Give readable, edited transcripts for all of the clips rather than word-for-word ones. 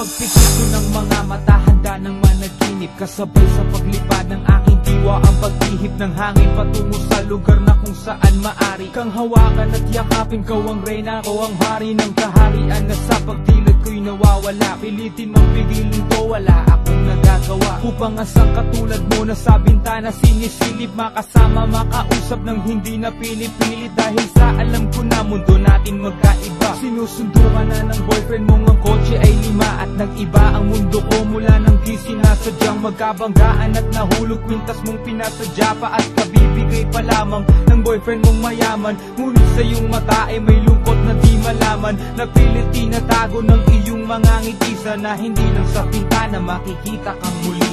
pagpikit ko ng mga mata, handa ng managinip. Kasabay sa paglipad ng aking diwa ang pag-ihip ng hangin patungo sa lugar na kung saan maari kang hawakan at yakapin. Kau ang reyna, ko ang hari ng kaharian na sa pagdilid ko'y nawawala. Pilitin mong pigilin ko, wala akong nagagawa upang asang katulad mo na sa bintana sinisilip. Makasama, makausap ng hindi na pinipilit dahil sa alam ko na mundo natin magkaiba. Sinusundo ka na ng boyfriend mong ang kotse ay 5 at nag-iba ang mundo ko mula nang di sinasadyang magkabanggaan at nahulog kwintas mong pinasadya pa at kabibigay pa lamang ng boyfriend mong mayaman. Ngunit sa iyong mata ay may lungkot na di malaman, napilit tinatago ng iyong mga ngitisa na hindi lang sa pintana makikita kang muli.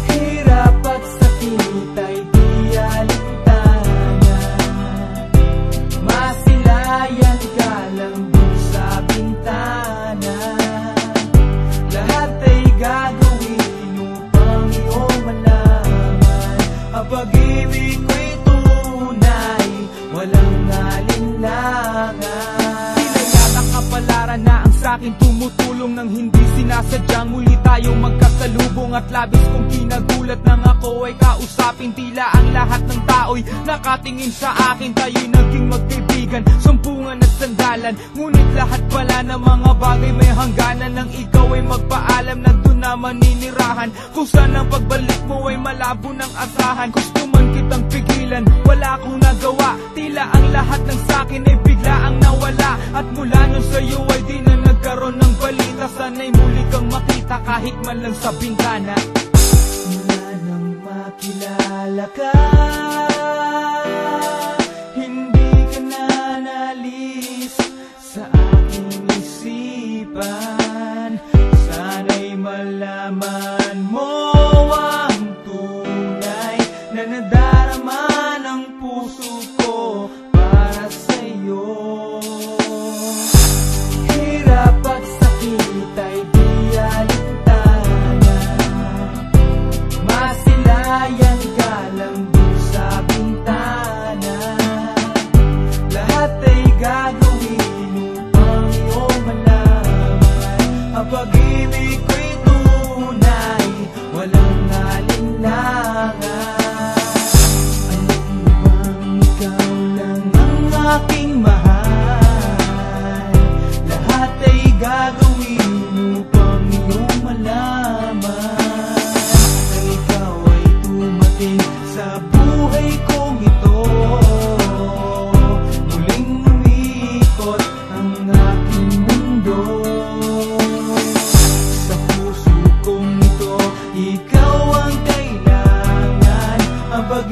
Hirap at sakit ay di alintana, masilayan ka lang dun sa bintana. Lahat ay gagawin upang iyong malaman ang pag-ibig ko'y tunay, walang alinlangan. Kapalaran na ang sa'kin tumutulong nang hindi sinasadyang muli tayong magkasalubong at labis kong kinagulat nang ako ay kausapin. Tila ang lahat ng tao'y nakatingin sa akin, tayo'y naging magkaibigan, sumpungan at sandalan. Ngunit lahat pala ng mga bagay may hangganan, nang ikaw ay magpaalam na doon na maninirahan. Kung saan ang pagbalik mo ay malabo ng asahan. Gusto man kitang pigilan, wala akong nagawa. Tila ang lahat ng sa'kin ay bigla ang nawala, at mula nun sa'yo ay di na nagkaroon ng balita. Sana'y muli kang makita kahit man lang sa bintana. Mula nang makilala ka, hindi ka na nalis sa aking isipan. Sana'y malaman mo ang tunay na nadarama ng puso ko para sa'yo. Hirap at sakit ay di alintana, masilayan ka lang dun sa bintana. Lahat ay gagawin upang iyong malaman ang pag-ibig ko'y tunay, walang alinlangan. Alam mo bang ikaw lang ang aking mahal? Lahat ay gagawin upang iyong malaman na ikaw ay dumating sa buhay kong ito. Muling umikot ang aking mundo. Sa puso kong ito, ikaw ang kailangan, ang pag